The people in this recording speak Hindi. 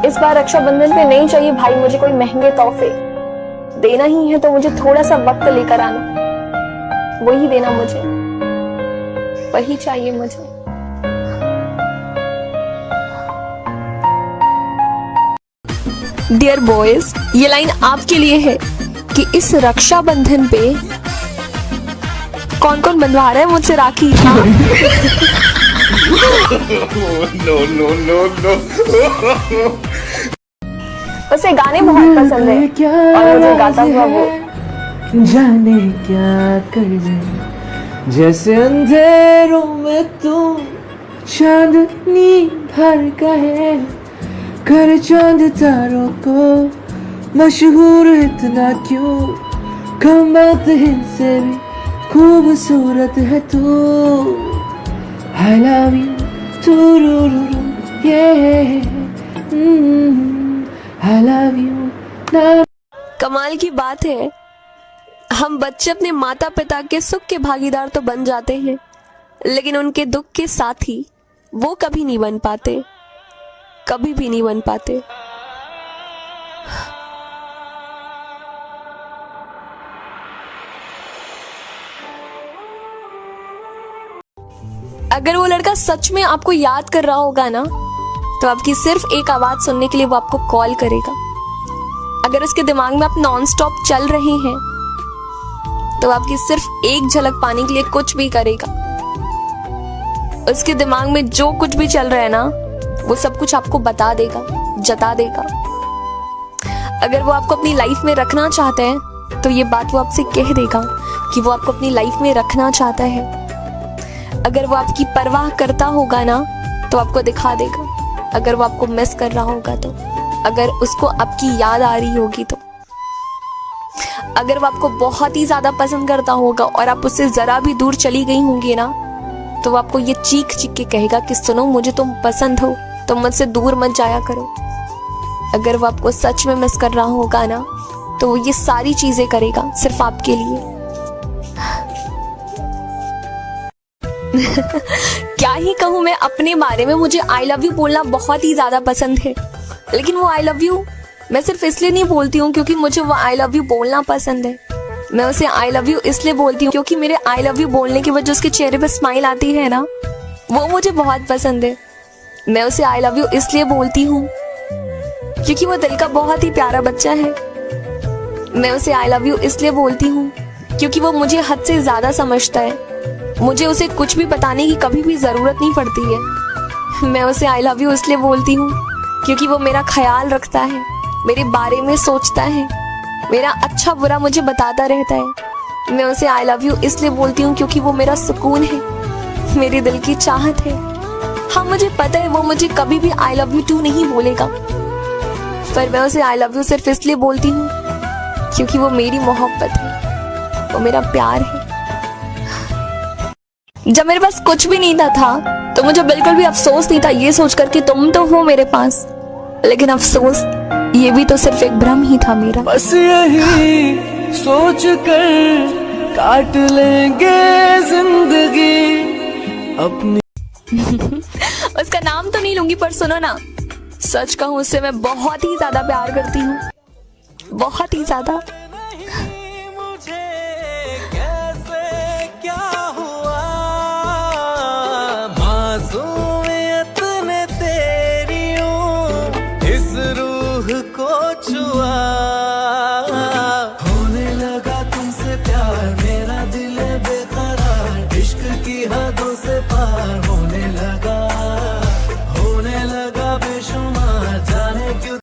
इस बार रक्षाबंधन पे नहीं चाहिए भाई मुझे कोई महंगे तोहफे, देना ही है तो मुझे थोड़ा सा वक्त लेकर आना, वही देना मुझे, वही चाहिए मुझे। डियर बॉयज, ये लाइन आपके लिए है कि इस रक्षाबंधन पे कौन कौन बंधवा रहा है मुझसे rakhi. No no no no. उसे गाने बहुत पसंद है और मुझे गाता हुआ वो जाने क्या कर, जैसे अंधेरों में तू चांदनी भर का है, कर चांद तारों को मशहूर इतना क्यों, कम बात से भी खूबसूरत है तू। I love you, yeah, I love you। कमाल की बात है, हम बच्चे अपने माता पिता के सुख के भागीदार तो बन जाते हैं, लेकिन उनके दुख के साथी वो कभी नहीं बन पाते, कभी भी नहीं बन पाते। अगर वो लड़का सच में आपको याद कर रहा होगा ना, तो आपकी सिर्फ एक आवाज सुनने के लिए वो आपको कॉल करेगा। अगर उसके दिमाग में आप नॉन स्टॉप चल रहे हैं, तो आपकी सिर्फ एक झलक पाने के लिए कुछ भी करेगा। उसके दिमाग में जो कुछ भी चल रहा है ना, वो सब कुछ आपको बता देगा, जता देगा। अगर वो आपको अपनी लाइफ में रखना चाहते हैं, तो ये बात वो आपसे कह देगा कि वो आपको अपनी लाइफ में रखना चाहता है। अगर वो आपकी परवाह करता होगा ना, तो आपको दिखा देगा। अगर वो आपको मिस कर रहा होगा तो, अगर उसको आपकी याद आ रही होगी तो, अगर वो आपको बहुत ही ज्यादा पसंद करता होगा और आप उससे जरा भी दूर चली गई होंगी ना, तो वो आपको ये चीख चीख के कहेगा कि सुनो, मुझे तुम पसंद हो, तुम मुझसे दूर मत जाया करो। अगर वो आपको सच में मिस कर रहा होगा ना, तो वो ये सारी चीजें करेगा सिर्फ आपके लिए। क्या ही कहूँ मैं अपने बारे में, मुझे आई लव यू बोलना बहुत ही ज्यादा पसंद है, लेकिन वो आई लव यू मैं सिर्फ इसलिए नहीं बोलती हूँ क्योंकि मुझे वो आई लव यू बोलना पसंद है। मैं उसे आई लव यू इसलिए बोलती हूँ क्योंकि मेरे आई लव यू बोलने की वजह उसके चेहरे पे स्माइल आती है ना, वो मुझे बहुत पसंद है। मैं उसे आई लव यू इसलिए बोलती हूँ क्योंकि वो दिल का बहुत ही प्यारा बच्चा है। मैं उसे आई लव यू इसलिए बोलती हूँ क्योंकि वो मुझे हद से ज्यादा समझता है, मुझे उसे कुछ भी बताने की कभी भी जरूरत नहीं पड़ती है। मैं उसे आई लव यू इसलिए बोलती हूँ क्योंकि वो मेरा ख्याल रखता है, मेरे बारे में सोचता है, मेरा अच्छा बुरा मुझे बताता रहता है। मैं उसे आई लव यू इसलिए बोलती हूँ क्योंकि वो मेरा सुकून है, मेरे दिल की चाहत है। हाँ, मुझे पता है वो मुझे कभी भी आई लव यू टू नहीं बोलेगा, पर मैं उसे आई लव यू सिर्फ इसलिए बोलती हूँ क्योंकि वो मेरी मोहब्बत है, वो मेरा प्यार है। जब मेरे पास कुछ भी नहीं था तो मुझे बिल्कुल भी अफसोस नहीं था ये सोचकर कि तुम तो हो मेरे पास, लेकिन अफसोस ये भी तो सिर्फ एक भ्रम ही था मेरा। बस यही सोच कर काट लेंगे जिंदगी अपनी। उसका नाम तो नहीं लूंगी, पर सुनो ना, सच कहूं उससे मैं बहुत ही ज्यादा प्यार करती हूँ, बहुत ही ज्यादा।